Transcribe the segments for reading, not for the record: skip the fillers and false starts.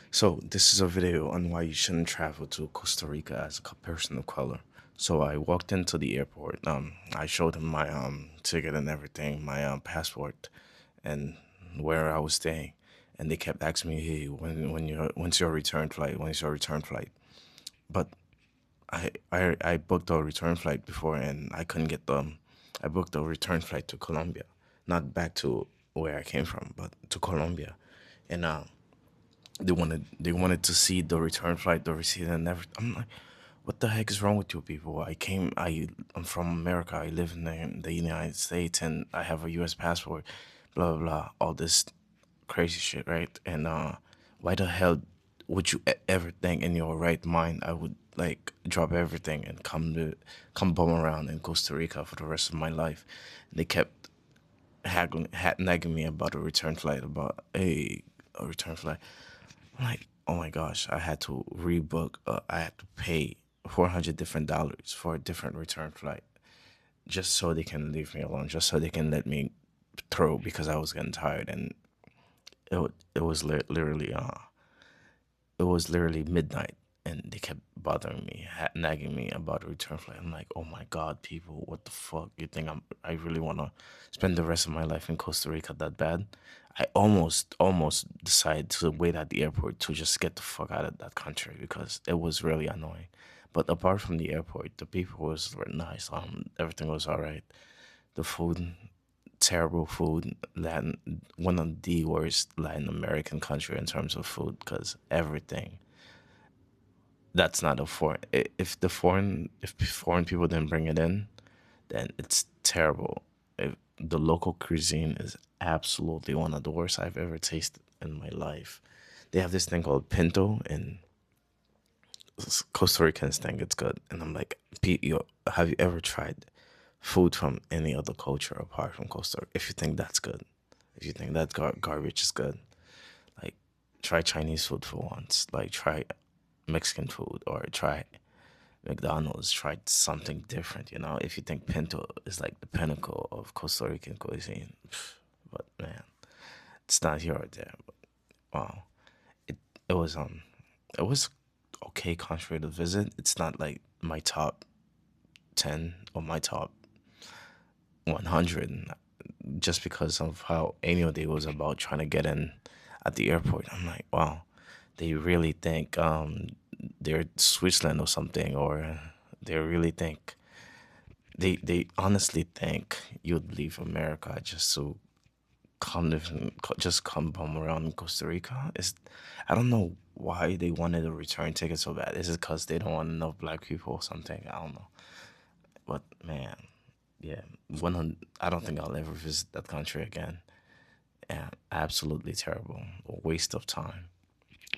So this is a video on why you shouldn't travel to Costa Rica as a person of color. So I walked into the airport. I showed him my ticket and everything, my passport, and where I was staying. And they kept asking me, "Hey, when's your return flight? When's your return flight?" But I booked a return flight before, and I couldn't get them. I booked a return flight to Colombia, not back to where I came from, but to Colombia, and they wanted to see the return flight, the receipt, and everything. I'm like, what the heck is wrong with you people? I'm from America. I live in the United States, and I have a U.S. passport. Blah blah blah. All this crazy shit, right? And why the hell would you ever think in your right mind I would like drop everything and come bum around in Costa Rica for the rest of my life? And they kept nagging me about a return flight, about a return flight. I'm like, oh my gosh, I had to rebook. I had to pay $400 for a different return flight just so they can leave me alone, just so they can let me through because I was getting tired, and it was literally it was literally midnight, and they kept bothering me, nagging me about a return flight. I'm like, oh my god, people, what the fuck? You think I really wanna spend the rest of my life in Costa Rica that bad? I almost decided to wait at the airport to just get the fuck out of that country because it was really annoying. But apart from the airport, the people were nice. Everything was all right. The food, terrible food. Latin, one of the worst Latin American country in terms of food, because everything that's not a foreign. If foreign people didn't bring it in, then it's terrible. The local cuisine is absolutely one of the worst I've ever tasted in my life. They have this thing called pinto, and Costa Ricans think it's good, and I'm like, have you ever tried food from any other culture apart from Costa Rica? If you think that's good, if you think that garbage is good, like try Chinese food for once. Like try Mexican food or try McDonald's. Try something different. If you think pinto is like the pinnacle of Costa Rican cuisine, but man, it's not here or there. But wow, it it was it was okay country to visit. It's not like my top 10 or my top 100 just because of how annual day was about trying to get in at the airport. I'm like, wow, they really think they're Switzerland or something, or they really think they honestly think you'd leave America just to just come bum around in Costa Rica. I don't know why they wanted a return ticket so bad. Is it because they don't want enough black people or something? I don't know. But man, yeah, I don't think I'll ever visit that country again. Yeah, absolutely terrible, a waste of time.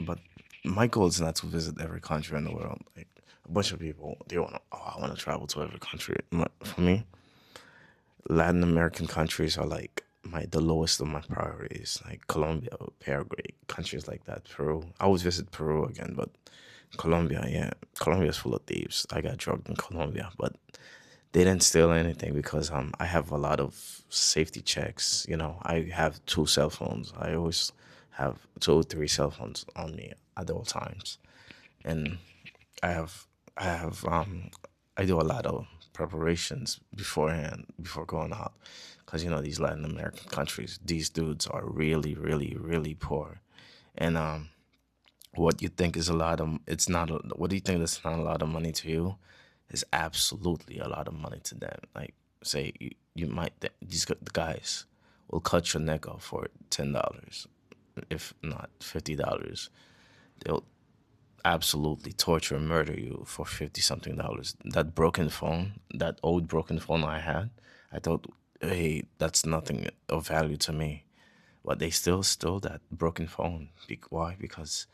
But my goal is not to visit every country in the world. Like a bunch of people, they want to. Oh, I want to travel to every country. For me, Latin American countries are like the lowest of my priorities. Like Colombia, Paraguay, countries like that. Peru. I always visit Peru again, but Colombia, yeah, Colombia is full of thieves. I got drugged in Colombia, but they didn't steal anything because I have a lot of safety checks. I have two cell phones. I always have two or three cell phones on me at all times, and I have I have I do a lot of preparations beforehand before going out, because these Latin American countries, these dudes are really really really poor, and what you think is a lot of it's not what do you think that's not a lot of money to you is absolutely a lot of money to them. Like, say you might the guys will cut your neck off for $10, if not $50. They'll absolutely torture and murder you for 50 something dollars. That broken phone, that old broken phone I had, I thought, hey, that's nothing of value to me, but they still stole that broken phone. Why? Because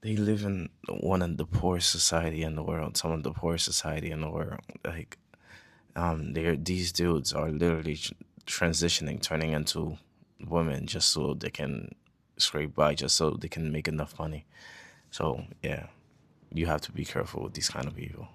they live in one of the poorest society in the world, some of the poorest society in the world. Like, these dudes are literally transitioning, turning into women just so they can scrape by, just so they can make enough money. So yeah, you have to be careful with these kind of people.